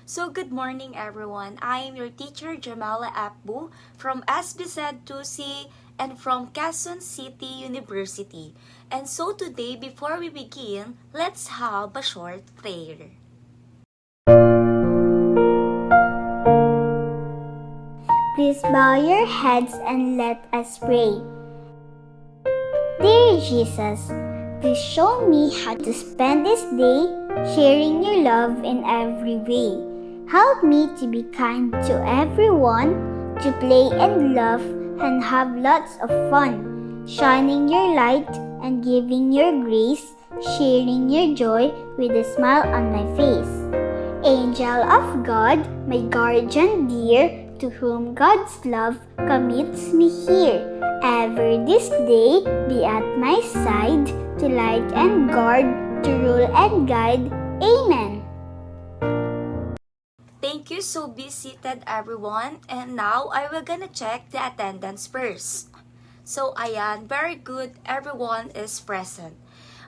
So good morning everyone. I am your teacher Jamala Akbu from SBZ 2C and from Quezon City University. And so today before we begin, let's have a short prayer. Please bow your heads and let us pray. Dear Jesus, please show me how to spend this day sharing your love in every way. Help me to be kind to everyone, to play and laugh and have lots of fun, shining your light and giving your grace, sharing your joy with a smile on my face. Angel of God, my guardian dear, to whom God's love commits me here. Ever this day be at my side, to light and guard, to rule and guide. Amen. Thank you. So be seated everyone. And now I will gonna check the attendance first. So ayan, very good. Everyone is present.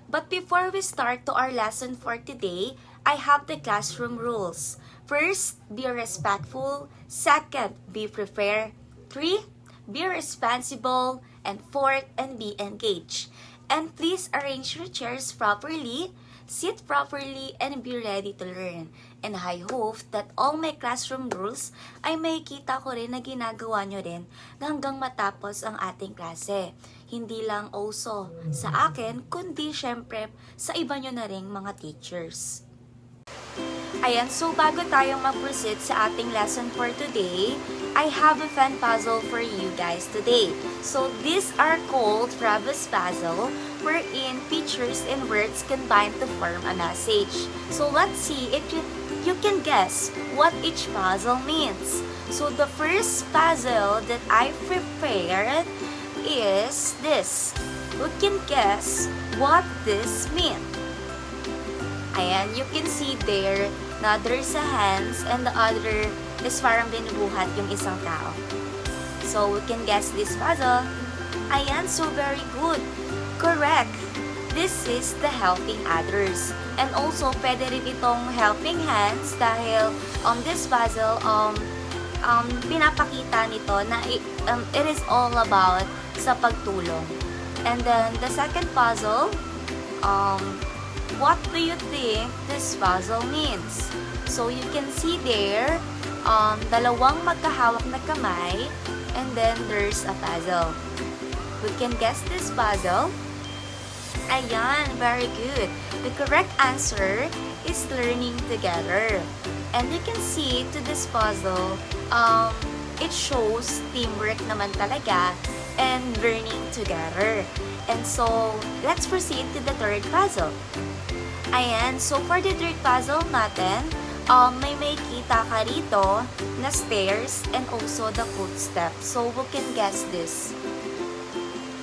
But before we start to our lesson for today, I have the classroom rules. First, be respectful. Second, be prepared. 3, be responsible. And 4, and be engaged. And please arrange your chairs properly, sit properly, and be ready to learn. And I hope that all my classroom rules ay makikita ko rin na ginagawa nyo rin hanggang matapos ang ating klase. Hindi lang also sa akin, kundi syempre sa iba nyo na rin mga teachers. Ayan, so bago tayong mag-proceed sa ating lesson for today, I have a fun puzzle for you guys today. So these are called Travis puzzle, wherein pictures and words combine to form a message. So let's see if you can guess what each puzzle means. So the first puzzle that I prepared is this. Who can guess what this means? Ayan, you can see there na there's a hands and the other is parang binubuhat yung isang tao. So, we can guess this puzzle. Ayan, so very good. Correct. This is the helping others. And also, pwede rin itong helping hands dahil this puzzle, pinapakita nito na it is all about sa pagtulong. And then, the second puzzle, what do you think this puzzle means? So you can see there, dalawang magkahawak na kamay, and then there's a puzzle. We can guess this puzzle. Ayan, very good. The correct answer is learning together. And you can see to this puzzle, it shows teamwork naman talaga and learning together. And so, let's proceed to the third puzzle. Ayan, so for the third puzzle natin, may kita ka rito na stairs and also the footsteps. So, we can guess this.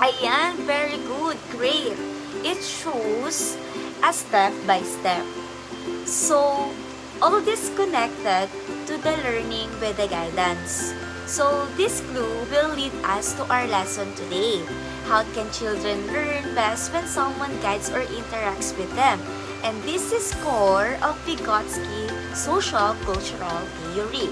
Ayan, very good, great. It shows a step by step. So, all this connected to the learning with the guidance. So, this clue will lead us to our lesson today. How can children learn best when someone guides or interacts with them? And this is core of Vygotsky Social Cultural Theory.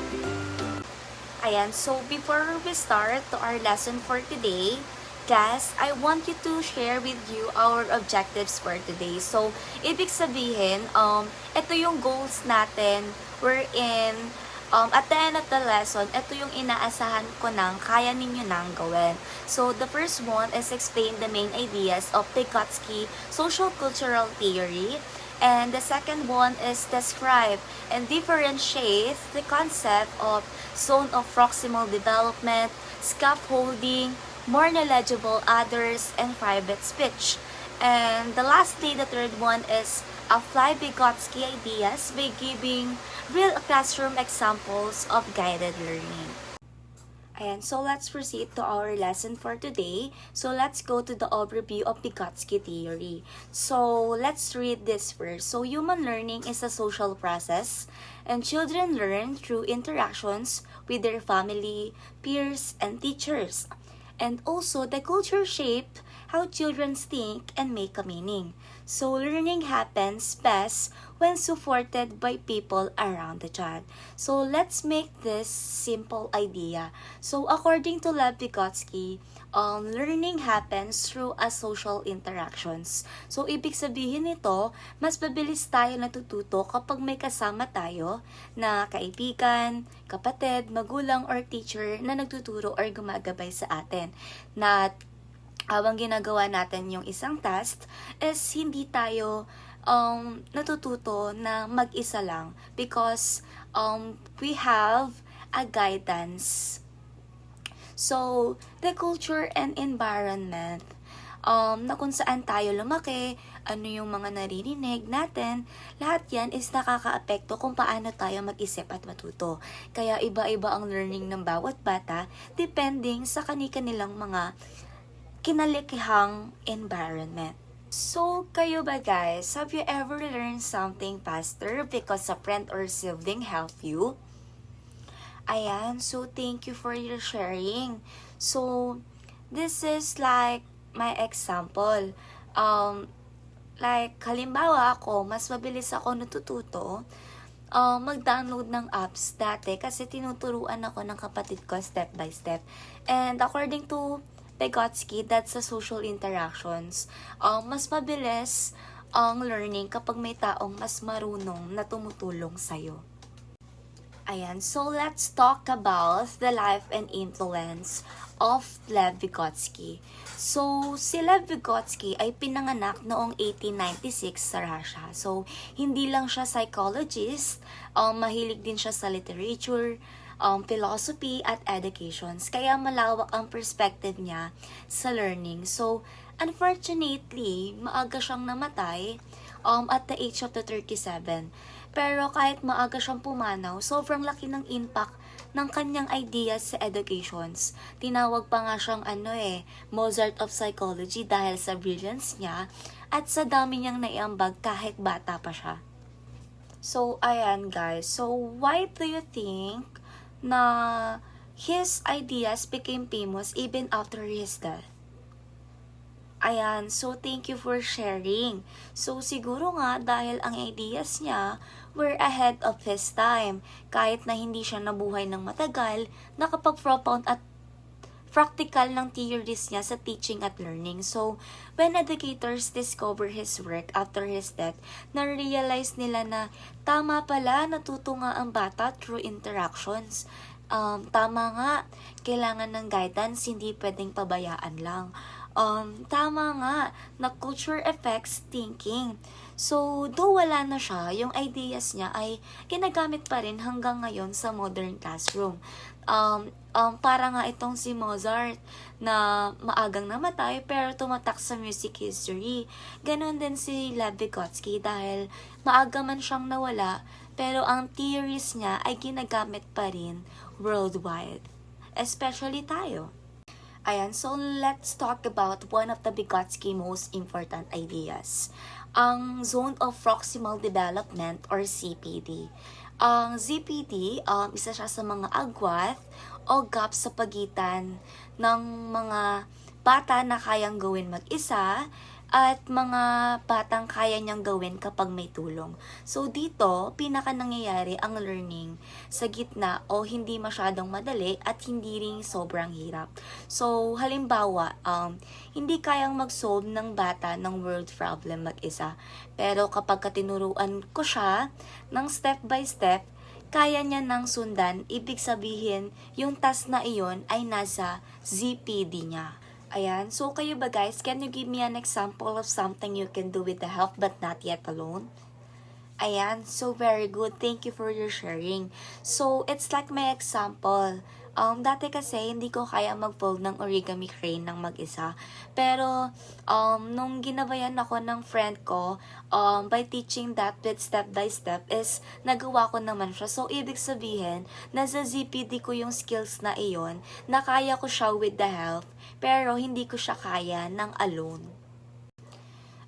Ayan, so before we start to our lesson for today, class, I want you to share with you our objectives for today. So, ibig sabihin, ito yung goals natin wherein at the end of the lesson, ito yung inaasahan ko nang kaya ninyo nang gawin. So, the first one is explain the main ideas of Vygotsky Social Cultural Theory. And the second one is describe and differentiate the concept of zone of proximal development, scaffolding, more knowledgeable others, and private speech. And lastly, the third one is apply Vygotsky ideas by giving real classroom examples of guided learning. Ayan, so let's proceed to our lesson for today. So let's go to the overview of Vygotsky theory. So let's read this first. So human learning is a social process, and children learn through interactions with their family, peers, and teachers. And also, the culture shape how children think and make a meaning. So learning happens best when supported by people around the child. So let's make this simple idea. So according to Lev Vygotsky, learning happens through a social interactions. So ibig sabihin nito, mas mabilis tayo natututo kapag may kasama tayo na kaibigan, kapatid, magulang, or teacher na nagtuturo or gumagabay sa atin. Na habang ginagawa natin yung isang task is hindi tayo natututo na mag-isa lang because we have a guidance. So, the culture and environment na kung saan tayo lumaki, ano yung mga naririnig natin, lahat yan is nakakaapekto kung paano tayo mag-isip at matuto. Kaya iba-iba ang learning ng bawat bata depending sa kani-kanilang mga kinalikihang environment. So, kayo ba guys, have you ever learned something faster because a friend or sibling helped you? Ayan, so thank you for your sharing. So, this is like my example. Like, halimbawa ako, mas mabilis ako natututo mag-download ng apps dati kasi tinuturuan ako ng kapatid ko step by step. And according to Vygotsky, that's the social interactions. Mas mabilis ang learning kapag may taong mas marunong na tumutulong sa'yo. Ayan, so let's talk about the life and influence of Lev Vygotsky. So, si Lev Vygotsky ay pinanganak noong 1896 sa Russia. So, hindi lang siya psychologist, mahilig din siya sa literature, philosophy at educations. Kaya malawak ang perspective niya sa learning. So, unfortunately, maaga siyang namatay at the age of 37. Pero kahit maaga siyang pumanaw, sobrang laki ng impact ng kanyang ideas sa educations. Tinawag pa nga siyang Mozart of Psychology dahil sa brilliance niya at sa dami niyang naiambag kahit bata pa siya. So, ayan guys. So, why do you think na his ideas became famous even after his death? Ayan, so thank you for sharing. So siguro nga dahil ang ideas niya were ahead of his time. Kahit na hindi siya nabuhay ng matagal, nakapag-propound at practical ng theories niya sa teaching at learning. So, when educators discover his work after his death, na-realize nila na tama pala, natuto nga ang bata through interactions. Tama nga, kailangan ng guidance, hindi pwedeng pabayaan lang. Tama nga, na culture affects thinking. So, though wala na siya, yung ideas niya ay ginagamit pa rin hanggang ngayon sa modern classroom. Para nga itong si Mozart na maagang namatay pero tumatak sa music history. Ganon din si Lev Vygotsky dahil maaga man siyang nawala pero ang theories niya ay ginagamit pa rin worldwide. Especially tayo. Ayan, so let's talk about one of the Vygotsky most important ideas. Ang Zone of Proximal Development or ZPD. Ang ZPD, isa siya sa mga agwat o gap sa pagitan ng mga bata na kayang gawin mag-isa at mga batang kaya niyang gawin kapag may tulong. So dito, pinaka nangyayari ang learning sa gitna o hindi masyadong madali at hindi rin sobrang hirap. So halimbawa, hindi kayang mag-solve ng bata ng world problem mag-isa. Pero kapag katinuruan ko siya ng step by step, kaya niya nang sundan, ibig sabihin yung task na iyon ay nasa ZPD niya. Ayan, so kayo ba guys, can you give me an example of something you can do with the help but not yet alone? Ayan, so very good. Thank you for your sharing. So, it's like my example. Dati kasi hindi ko kaya mag-fold ng origami crane ng mag-isa. Pero, nung ginabayan ako ng friend ko, by teaching that with step by step is nagawa ko naman siya. So, ibig sabihin, nasa ZPD ko yung skills na iyon, na kaya ko siya with the help, pero hindi ko siya kaya ng alone.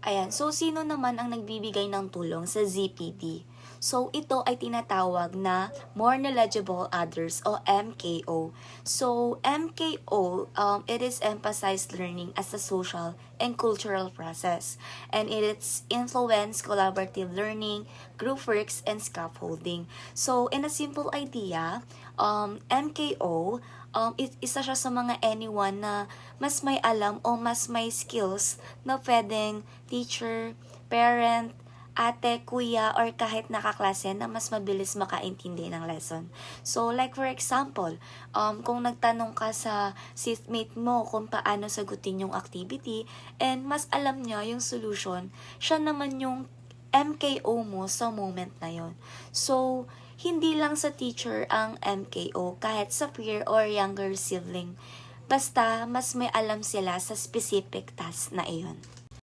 Ayan, so sino naman ang nagbibigay ng tulong sa ZPD? So, ito ay tinatawag na more knowledgeable others o MKO. So, MKO, it is emphasized learning as a social and cultural process. And it's influence collaborative learning, group works, and scaffolding. So, in a simple idea, MKO, isa siya sa mga anyone na mas may alam o mas may skills na pwedeng teacher, parent, ate, kuya, or kahit nakaklase na mas mabilis makaintindi ng lesson. So, like for example, kung nagtanong ka sa seatmate mo kung paano sagutin yung activity and mas alam niya yung solution, siya naman yung MKO mo sa moment na yon. So, hindi lang sa teacher ang MKO, kahit sa peer or younger sibling. Basta, mas may alam sila sa specific task na iyon.